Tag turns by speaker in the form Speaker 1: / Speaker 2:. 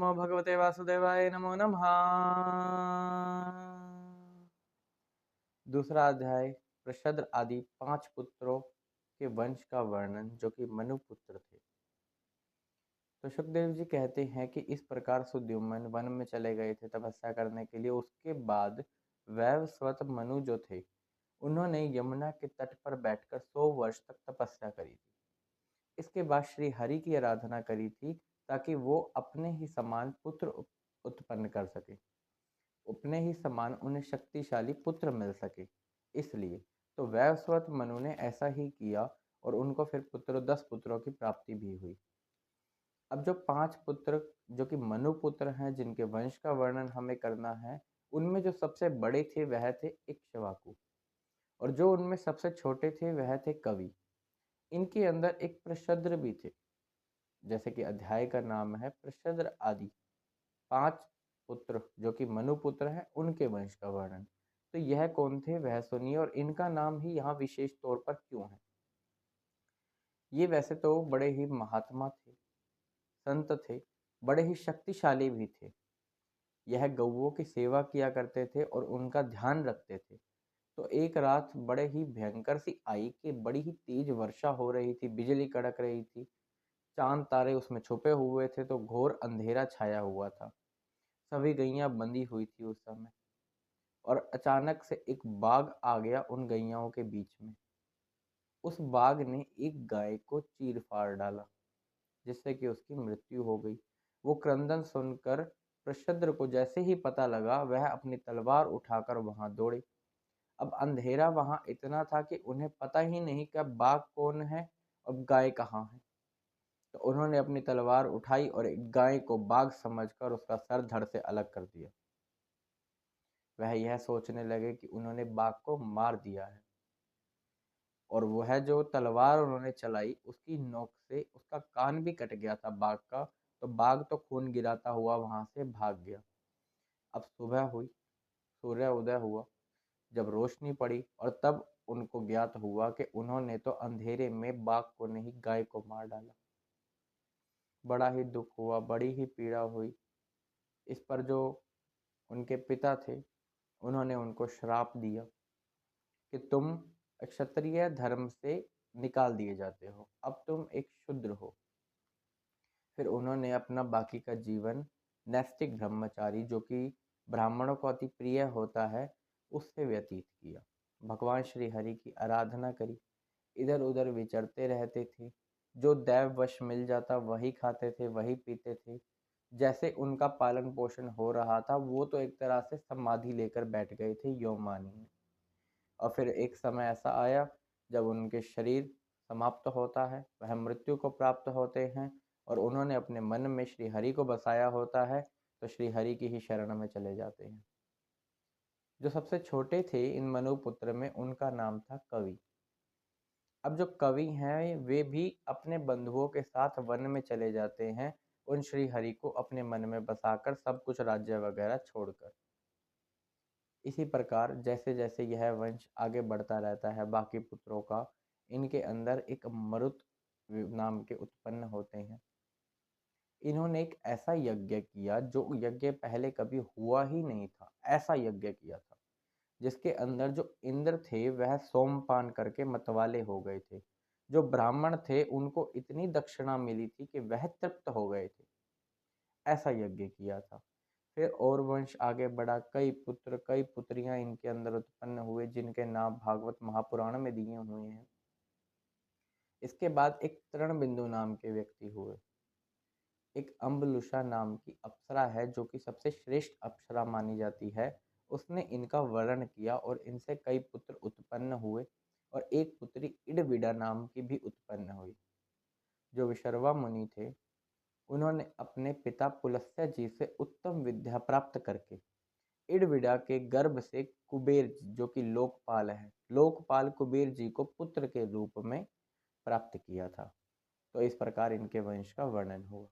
Speaker 1: नमो भगवते वासुदेवाय नमो नमः। दूसरा अध्याय प्रशद्र आदि 5 पुत्रों के वंश का वर्णन, जो कि मनु पुत्र थे। तो सुखदेव जी कहते हैं कि इस प्रकार सुद्युम्न वन में चले गए थे तपस्या करने के लिए। उसके बाद वैवस्वत मनु जो थे, उन्होंने यमुना के तट पर बैठकर 100 वर्ष तक तपस्या करी थी। इसके बाद श्री हरि की आराधना करी थी ताकि वो अपने ही समान पुत्र उत्पन्न कर सके, अपने ही समान उन्हें शक्तिशाली पुत्र मिल सके। इसलिए तो वैवस्वत मनु ने ऐसा ही किया और उनको फिर 10 पुत्रों की प्राप्ति भी हुई। अब जो 5 पुत्र जो कि मनु पुत्र हैं, जिनके वंश का वर्णन हमें करना है, उनमें जो सबसे बड़े थे वह थे इक्ष्वाकु, और जो उनमें सबसे छोटे थे वह थे कवि। इनके अंदर एक प्रशद्र भी थे, जैसे कि अध्याय का नाम है प्रशद्र आदि 5 पुत्र जो कि मनु पुत्र हैं, उनके वंश का वर्णन। तो यह कौन थे वह सुनिए, और इनका नाम ही यहाँ विशेष तौर पर क्यों है। ये वैसे तो बड़े ही महात्मा थे, संत थे, बड़े ही शक्तिशाली भी थे। यह गौओं की सेवा किया करते थे और उनका ध्यान रखते थे। तो एक रात बड़े ही भयंकर सी आई कि बड़ी ही तेज वर्षा हो रही थी, बिजली कड़क रही थी, चांद तारे उसमें छुपे हुए थे, तो घोर अंधेरा छाया हुआ था। सभी गैयां बंधी हुई थी उस समय, और अचानक से एक बाघ आ गया उन गैयाओं के बीच में। उस बाघ ने एक गाय को चीर फाड़ डाला, जिससे कि उसकी मृत्यु हो गई। वो क्रंदन सुनकर प्रशद्र को जैसे ही पता लगा, वह अपनी तलवार उठाकर वहां दौड़े। अब अंधेरा वहां इतना था कि उन्हें पता ही नहीं कि अब बाघ कौन है और गाय कहाँ है। तो उन्होंने अपनी तलवार उठाई और एक गाय को बाघ समझकर उसका सर धड़ से अलग कर दिया। वह यह सोचने लगे कि उन्होंने बाघ को मार दिया है, और वह जो तलवार उन्होंने चलाई उसकी नोक से उसका कान भी कट गया था बाघ का। तो बाघ तो खून गिराता हुआ वहां से भाग गया। अब सुबह हुई, सूर्य उदय हुआ, जब रोशनी पड़ी, और तब उनको ज्ञात हुआ कि उन्होंने तो अंधेरे में बाघ को नहीं, गाय को मार डाला। बड़ा ही दुख हुआ, बड़ी ही पीड़ा हुई। इस पर जो उनके पिता थे, उन्होंने उनको श्राप दिया कि तुम क्षत्रिय धर्म से निकाल दिए जाते हो, अब तुम एक शूद्र हो। फिर उन्होंने अपना बाकी का जीवन नैष्ठिक ब्रह्मचारी, जो कि ब्राह्मणों को अति प्रिय होता है, उससे व्यतीत किया। भगवान श्री हरि की आराधना करी, इधर उधर विचरते रहते थे। जो दैववश मिल जाता वही खाते थे, वही पीते थे। जैसे उनका पालन पोषण हो रहा था, वो तो एक तरह से समाधि लेकर बैठ गए थे योमानी में। और फिर एक समय ऐसा आया जब उनके शरीर समाप्त होता है, वह मृत्यु को प्राप्त होते हैं, और उन्होंने अपने मन में श्री हरि को बसाया होता है, तो श्री हरि की ही शरण में चले जाते हैं। जो सबसे छोटे थे इन मनुपुत्र में, उनका नाम था कवि। अब जो कवि हैं वे भी अपने बंधुओं के साथ वन में चले जाते हैं, उन श्री हरि को अपने मन में बसाकर, सब कुछ राज्य वगैरह छोड़कर। इसी प्रकार जैसे जैसे यह वंश आगे बढ़ता रहता है बाकी पुत्रों का, इनके अंदर एक मरुत नाम के उत्पन्न होते हैं। इन्होंने एक ऐसा यज्ञ किया जो यज्ञ पहले कभी हुआ ही नहीं था। ऐसा यज्ञ किया था जिसके अंदर जो इंद्र थे वह सोमपान करके मतवाले हो गए थे। जो ब्राह्मण थे उनको इतनी दक्षिणा मिली थी कि वह तृप्त हो गए थे। ऐसा यज्ञ किया था। फिर और वंश आगे बढ़ा, कई पुत्र कई पुत्रियां इनके अंदर उत्पन्न हुए, जिनके नाम भागवत महापुराण में दिए हुए हैं। इसके बाद एक तृण बिंदु नाम के व्यक्ति हुए। एक अम्बलुषा नाम की अप्सरा है, जो कि सबसे श्रेष्ठ अप्सरा मानी जाती है। उसने इनका वर्ण किया और इनसे कई पुत्र उत्पन्न हुए, और एक पुत्री इडविडा नाम की भी उत्पन्न हुई। जो विशर्वा मुनि थे, उन्होंने अपने पिता पुलस्त्य जी से उत्तम विद्या प्राप्त करके इडविडा के गर्भ से कुबेर जी, जो कि लोकपाल है, लोकपाल कुबेर जी को पुत्र के रूप में प्राप्त किया था। तो इस प्रकार इनके वंश का वर्णन हुआ।